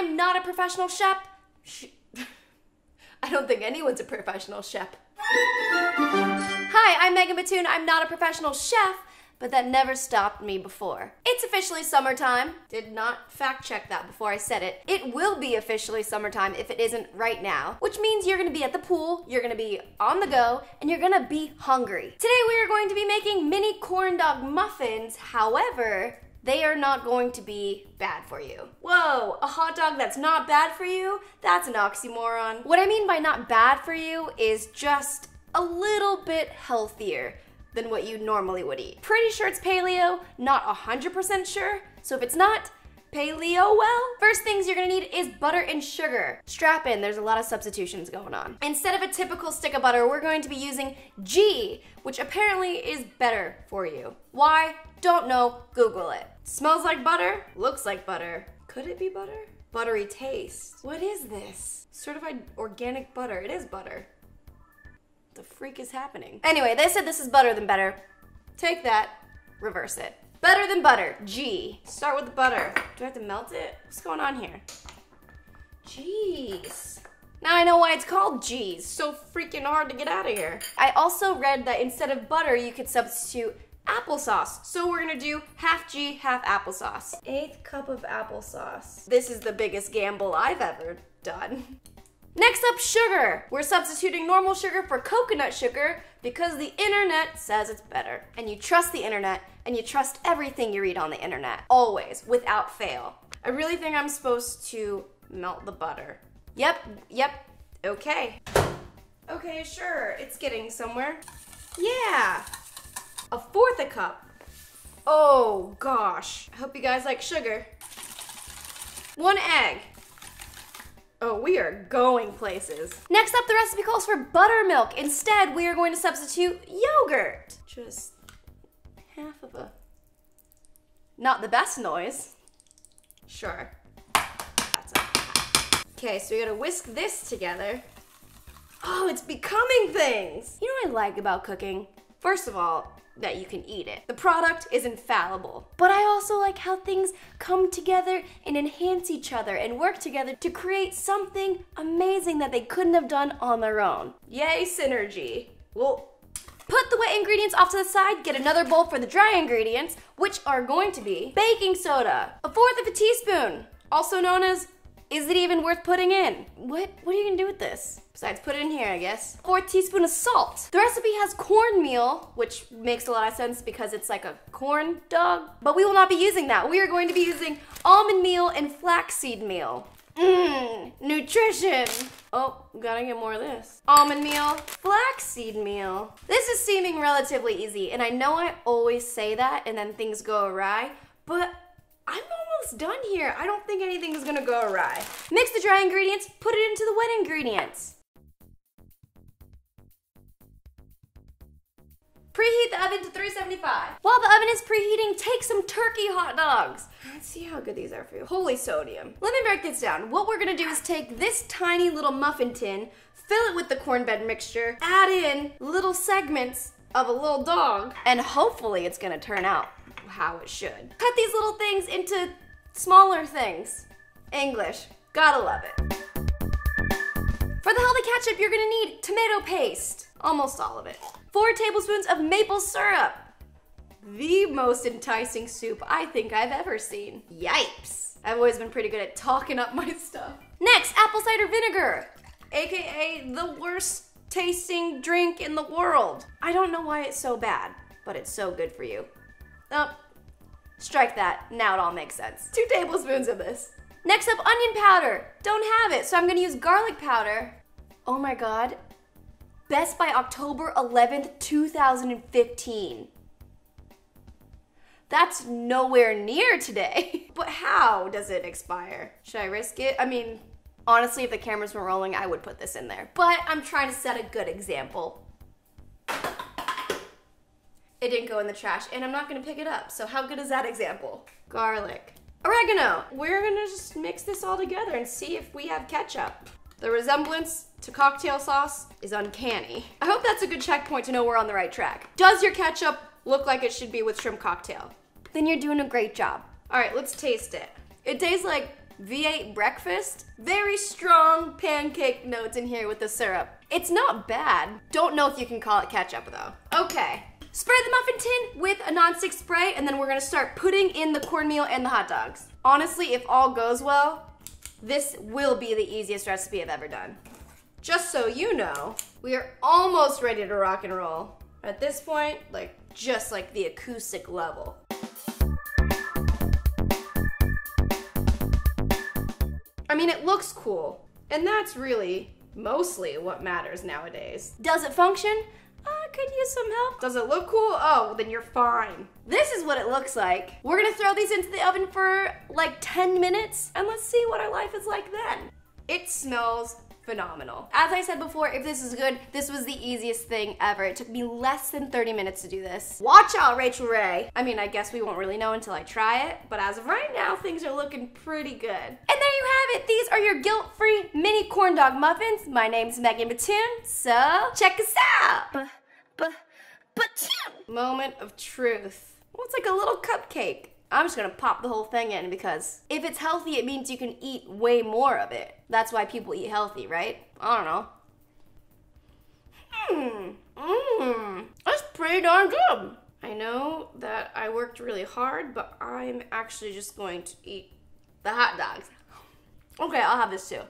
I'm not a professional chef. I don't think anyone's a professional chef. Hi, I'm MeganBatoon. I'm not a professional chef, but that never stopped me before. It's officially summertime. Did not fact check that before I said it. It will be officially summertime if it isn't right now, which means you're gonna be at the pool, you're gonna be on the go, and you're gonna be hungry. Today we are going to be making mini corn dog muffins. However, they are not going to be bad for you. Whoa, a hot dog that's not bad for you? That's an oxymoron. What I mean by not bad for you is just a little bit healthier than what you normally would eat. Pretty sure it's paleo, not 100% sure. So if it's not paleo, well, first things you're gonna need is butter and sugar. Strap in, there's a lot of substitutions going on. Instead of a typical stick of butter, we're going to be using ghee, which apparently is better for you. Why? Don't know, Google it. Smells like butter, looks like butter. Could it be butter? Buttery taste. What is this? Certified organic butter, it is butter. The freak is happening? Anyway, they said this is better than better. Take that, reverse it. Better than butter, G. Start with the butter. Do I have to melt it? What's going on here? Jeez. Now I know why it's called G's. So freaking hard to get out of here. I also read that instead of butter, you could substitute applesauce. So we're gonna do half G, half applesauce. 1/8 cup of applesauce. This is the biggest gamble I've ever done. Next up, sugar. We're substituting normal sugar for coconut sugar because the internet says it's better. And you trust the internet, and you trust everything you read on the internet. Always, without fail. I really think I'm supposed to melt the butter. Yep, okay. Okay, sure, it's getting somewhere. Yeah, 1/4 cup. Oh gosh, I hope you guys like sugar. 1 egg. Oh, we are going places. Next up, the recipe calls for buttermilk. Instead, we are going to substitute yogurt. Just half of a... Not the best noise. Sure. That's it. Okay, so we gotta whisk this together. Oh, it's becoming things. You know what I like about cooking? First of all, that you can eat it. The product is infallible. But I also like how things come together and enhance each other and work together to create something amazing that they couldn't have done on their own. Yay, synergy. Well, put the wet ingredients off to the side, get another bowl for the dry ingredients, which are going to be baking soda, 1/4 of a teaspoon, also known as, is it even worth putting in? What are you gonna do with this? Besides put it in here, I guess. 1/4 teaspoon of salt. The recipe has cornmeal, which makes a lot of sense because it's like a corn dog, but we will not be using that. We are going to be using almond meal and flaxseed meal. Nutrition. Oh, gotta get more of this. Almond meal, flaxseed meal. This is seeming relatively easy, and I know I always say that and then things go awry, but I'm almost done here. I don't think anything is gonna go awry. Mix the dry ingredients, put it into the wet ingredients. Preheat the oven to 375. While the oven is preheating, take some turkey hot dogs. Let's see how good these are for you. Holy sodium. Let me break this down. What we're gonna do is take this tiny little muffin tin, fill it with the cornbread mixture, add in little segments of a little dog, and hopefully it's gonna turn out how it should. Cut these little things into smaller things. English, gotta love it. For the healthy ketchup, you're gonna need tomato paste, almost all of it. 4 tablespoons of maple syrup. The most enticing soup I think I've ever seen. Yipes. I've always been pretty good at talking up my stuff. Next, apple cider vinegar, AKA the worst tasting drink in the world. I don't know why it's so bad, but it's so good for you. Oh, strike that. Now it all makes sense. 2 tablespoons of this. Next up, onion powder. Don't have it, so I'm gonna use garlic powder. Oh my God. Best by October 11th, 2015. That's nowhere near today. But how does it expire? Should I risk it? I mean, honestly, if the cameras were rolling, I would put this in there. But I'm trying to set a good example. It didn't go in the trash, and I'm not gonna pick it up, so how good is that example? Garlic. Oregano. We're gonna just mix this all together and see if we have ketchup. The resemblance to cocktail sauce is uncanny. I hope that's a good checkpoint to know we're on the right track. Does your ketchup look like it should be with shrimp cocktail? Then you're doing a great job. All right, let's taste it. It tastes like V8 breakfast. Very strong pancake notes in here with the syrup. It's not bad. Don't know if you can call it ketchup though. Okay. Spray the muffin tin with a nonstick spray, and then we're gonna start putting in the cornmeal and the hot dogs. Honestly, if all goes well, this will be the easiest recipe I've ever done. Just so you know, we are almost ready to rock and roll. At this point, just like the acoustic level. I mean, it looks cool, and that's really mostly what matters nowadays. Does it function? I could use some help. Does it look cool? Oh, then you're fine. This is what it looks like. We're gonna throw these into the oven for like 10 minutes, and let's see what our life is like then. It smells phenomenal. As I said before, if this is good, this was the easiest thing ever. It took me less than 30 minutes to do this. Watch out, Rachel Ray. I mean, I guess we won't really know until I try it, but as of right now, things are looking pretty good. And there you have it. These are your guilt-free mini corn dog muffins. My name's MeganBatoon, so check us out. Moment of truth. Well, it's like a little cupcake. I'm just gonna pop the whole thing in because if it's healthy, it means you can eat way more of it. That's why people eat healthy, right? I don't know. That's pretty darn good. I know that I worked really hard, but I'm actually just going to eat the hot dogs. Okay, I'll have this too.